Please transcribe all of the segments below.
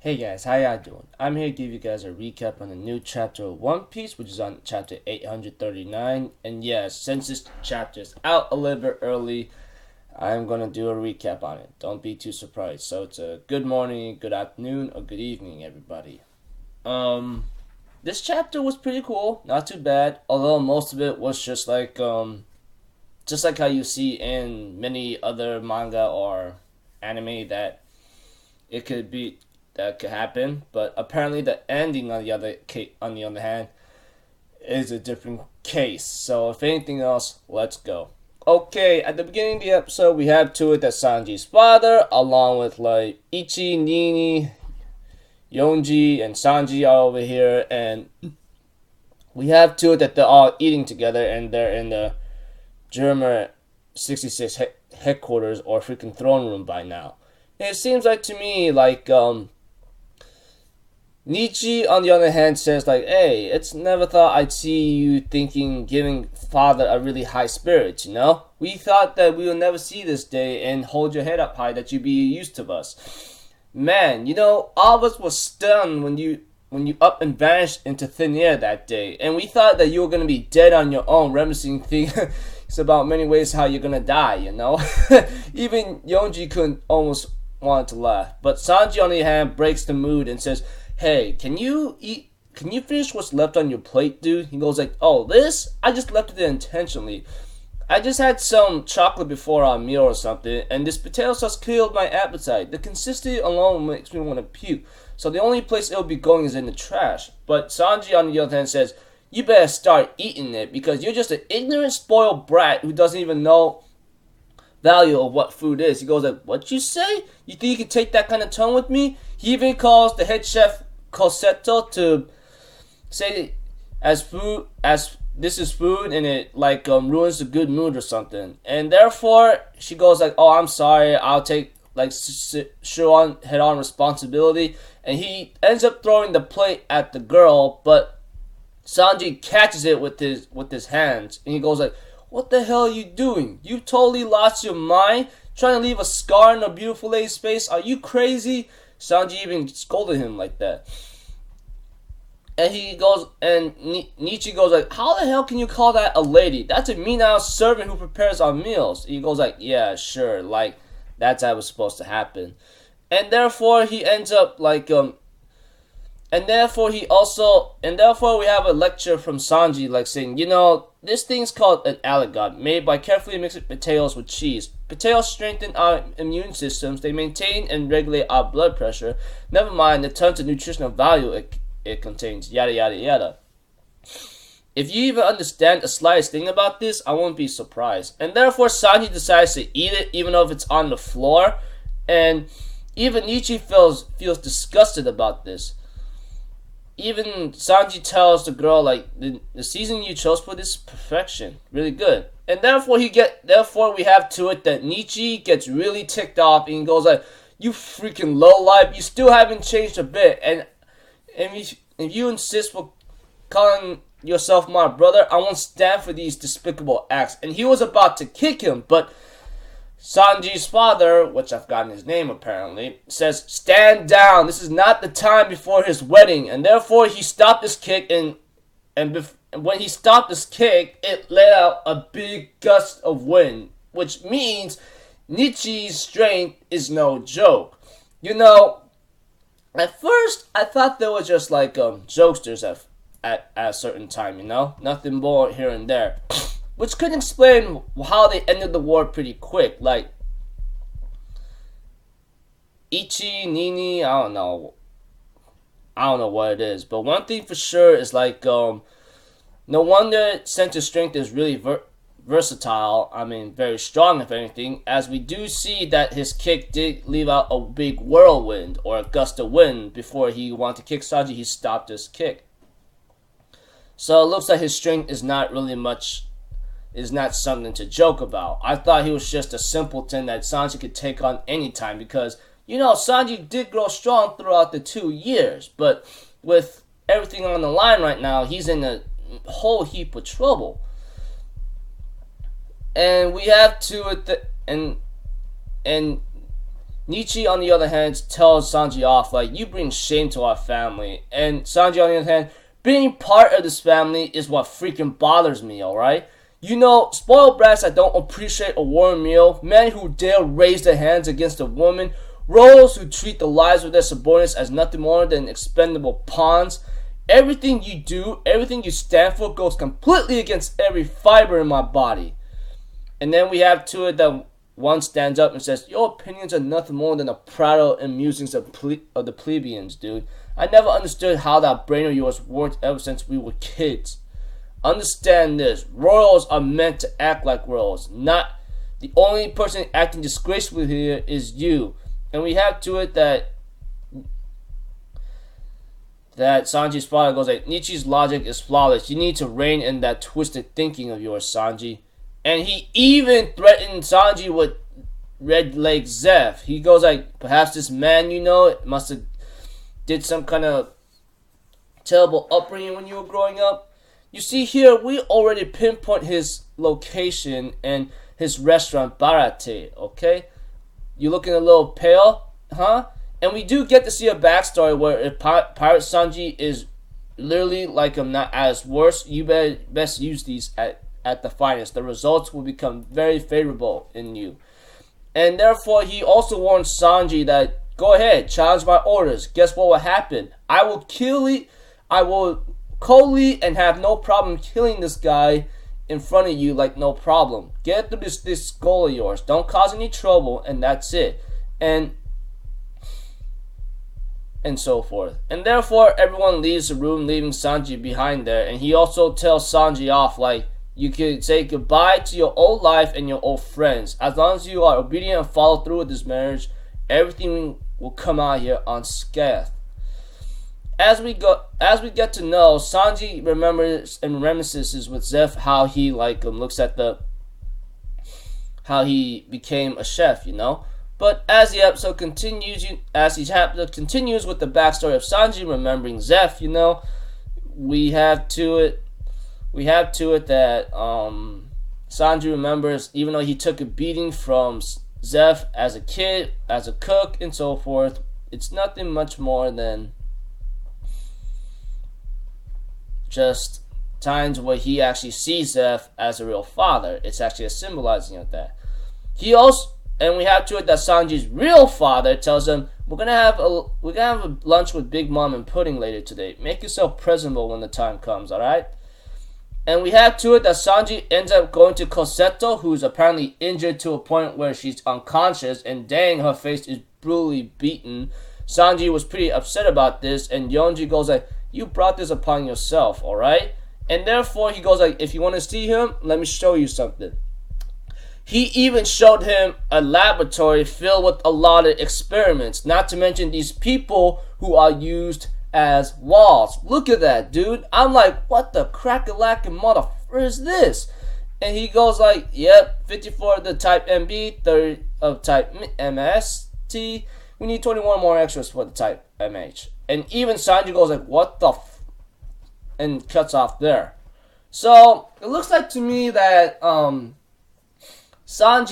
Hey guys, how y'all doing? I'm here to give you guys a recap on the new chapter of One Piece, which is on chapter 839. And yes, since this chapter is out a little bit early, I'm gonna do a recap on it. Don't be too surprised. So it's a good morning, good afternoon, or good evening, everybody. Um, this chapter was pretty cool, not too bad. Although most of it was just like how you see in many other manga or anime that it could be that could happen, but apparently the ending on the other hand is a different case. So if anything else, let's go. Okay, at the beginning of the episode, we have to it that Sanji's father, along with like Ichi, Nini, Yonji, and Sanji are over here, and we have to it that they're all eating together, and they're in the Germa 66 headquarters or freaking throne room by now. And it seems like to me like Nietzsche, on the other hand, says like, "Hey, it's never thought I'd see you giving father a really high spirit. You know, we thought that we will never see this day, and hold your head up high that you be used to us. Man, you know, all of us was stunned when you up and vanished into thin air that day, and we thought that you were gonna be dead on your own, reminiscing things about many ways how you're gonna die. You know, even Yonji couldn't almost want to laugh, but Sanji on the other hand breaks the mood and says." Hey, can you eat? Can you finish what's left on your plate, dude? He goes like, oh, this? I just left it there intentionally. I just had some chocolate before our meal or something, and this potato sauce killed my appetite. The consistency alone makes me want to puke. So the only place it'll be going is in the trash. But Sanji, on the other hand, says, you better start eating it because you're just an ignorant, spoiled brat who doesn't even know value of what food is. He goes like, what you say? You think you can take that kind of tone with me? He even calls the head chef Cosetto to say as food as this is food and it like ruins the good mood or something, and therefore she goes like, oh, I'm sorry, I'll take like head on responsibility, and he ends up throwing the plate at the girl, but Sanji catches it with his hands, and he goes like, what the hell are you doing? You totally lost your mind trying to leave a scar in a beautiful lady's face. Are you crazy? Sanji even scolded him like that. And he goes, and Nietzsche goes like, how the hell can you call that a lady? That's a mean-ass servant who prepares our meals. He goes like, yeah, sure, like, that's how it was supposed to happen. And therefore, he ends up like, and therefore we have a lecture from Sanji like saying, you know, this thing's called an aligot, made by carefully mixing potatoes with cheese. Potatoes strengthen our immune systems, they maintain and regulate our blood pressure, never mind the tons of nutritional value it contains, yada yada yada. If you even understand the slightest thing about this, I won't be surprised. And therefore Sanji decides to eat it even though if it's on the floor, and even Nietzsche feels disgusted about this. Even Sanji tells the girl like the season you chose for this is perfection, really good. And therefore we have to it that Nietzsche gets really ticked off and he goes like, you freaking lowlife, you still haven't changed a bit, and if you insist for calling yourself my brother, I won't stand for these despicable acts. And he was about to kick him, but Sanji's father, which I've forgotten his name apparently, says, stand down, this is not the time before his wedding. And therefore he stopped his kick, and when he stopped his kick, it let out a big gust of wind, which means Nietzsche's strength is no joke. You know, at first I thought they were just like jokesters at a certain time, you know, nothing more here and there. Which could explain how they ended the war pretty quick. Like, Ichi, Nini, I don't know what it is. But one thing for sure is like, no wonder Sentor's strength is really versatile. I mean, very strong if anything. As we do see that his kick did leave out a big whirlwind or a gust of wind before he wanted to kick Sanji. He stopped his kick. So it looks like his strength is not something to joke about. I thought he was just a simpleton that Sanji could take on anytime because, you know, Sanji did grow strong throughout the 2 years, but with everything on the line right now, he's in a whole heap of trouble. And we have to, and Nietzsche, on the other hand, tells Sanji off like, you bring shame to our family. And Sanji, on the other hand, being part of this family is what freaking bothers me, alright? You know, spoiled brats that don't appreciate a warm meal, men who dare raise their hands against a woman, royals who treat the lives of their subordinates as nothing more than expendable pawns. Everything you do, everything you stand for goes completely against every fiber in my body. And then we have to it that one stands up and says, your opinions are nothing more than the prattle and musings of the plebeians, dude. I never understood how that brain of yours worked ever since we were kids. Understand this. Royals are meant to act like royals. Not the only person acting disgracefully here is you. And we have to it that Sanji's father goes like, Nietzsche's logic is flawless. You need to rein in that twisted thinking of yours, Sanji. And he even threatened Sanji with Red Leg Zeph. He goes like, perhaps this man, you know, must have did some kind of terrible upbringing when you were growing up. You see here, we already pinpoint his location and his restaurant, Barate, okay? You looking a little pale, huh? And we do get to see a backstory where if Pirate Sanji is literally like I'm not at his worst, you best use these at the finest. The results will become very favorable in you. And therefore, he also warns Sanji that, go ahead, challenge my orders. Guess what will happen? I will coldly and have no problem killing this guy in front of you like no problem. Get through this skull of yours. Don't cause any trouble, and that's it. And so forth. And therefore, everyone leaves the room, leaving Sanji behind there. And he also tells Sanji off like, you can say goodbye to your old life and your old friends. As long as you are obedient and follow through with this marriage, everything will come out here unscathed. As we get to know, Sanji remembers and reminisces with Zeph how he looks at how he became a chef, you know. But as the episode continues, continues with the backstory of Sanji remembering Zeph, you know, we have to it that Sanji remembers, even though he took a beating from Zeph as a kid, as a cook, and so forth, it's nothing much more than just times where he actually sees Zeph as a real father. It's actually a symbolizing of that. And we have to it that Sanji's real father tells him, we're gonna have a lunch with Big Mom and Pudding later today. Make yourself presentable when the time comes, alright? And we have to it that Sanji ends up going to Cosetto, who's apparently injured to a point where she's unconscious, and dang, her face is brutally beaten. Sanji was pretty upset about this, and Yonji goes like, you brought this upon yourself, alright? And therefore he goes like, if you want to see him, let me show you something. He even showed him a laboratory filled with a lot of experiments, not to mention these people who are used as walls. Look at that, dude. I'm like, what the crack-a-lackin' motherfucker is this? And he goes like, yep, 54 of the type MB, 30 of type MST. We need 21 more extras for the type MH. And even Sanji goes like, what the and cuts off there. So, it looks like to me that Sanji,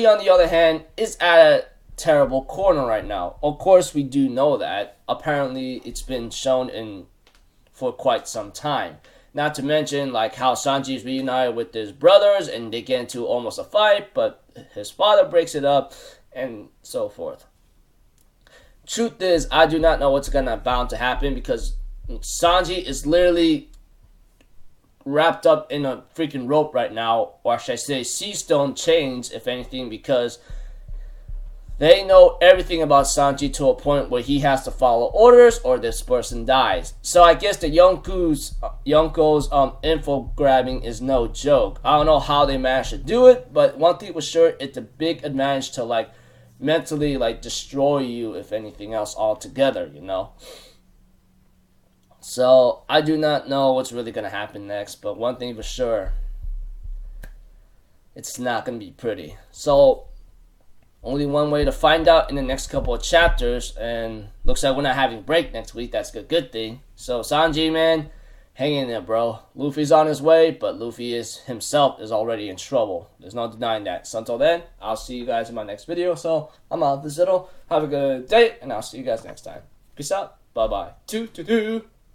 on the other hand, is at a terrible corner right now. Of course, we do know that. Apparently, it's been shown for quite some time. Not to mention, like, how Sanji is reunited with his brothers, and they get into almost a fight, but his father breaks it up, and so forth. Truth is, I do not know what's bound to happen, because Sanji is literally wrapped up in a freaking rope right now, or should I say sea stone chains, if anything, because they know everything about Sanji to a point where he has to follow orders or this person dies. So I guess the Yonko's info grabbing is no joke. I don't know how they managed to do it, but one thing was sure, it's a big advantage to like mentally like destroy you, if anything else, altogether, you know. So, I do not know what's really going to happen next, but one thing for sure, it's not going to be pretty. So, only one way to find out in the next couple of chapters, and looks like we're not having break next week. That's a good thing. So, Sanji, man, hang in there, bro. Luffy's on his way, but Luffy himself is already in trouble. There's no denying that. So until then, I'll see you guys in my next video. So I'm out of the Ziddle. Have a good day, and I'll see you guys next time. Peace out. Bye-bye. 2-2-2.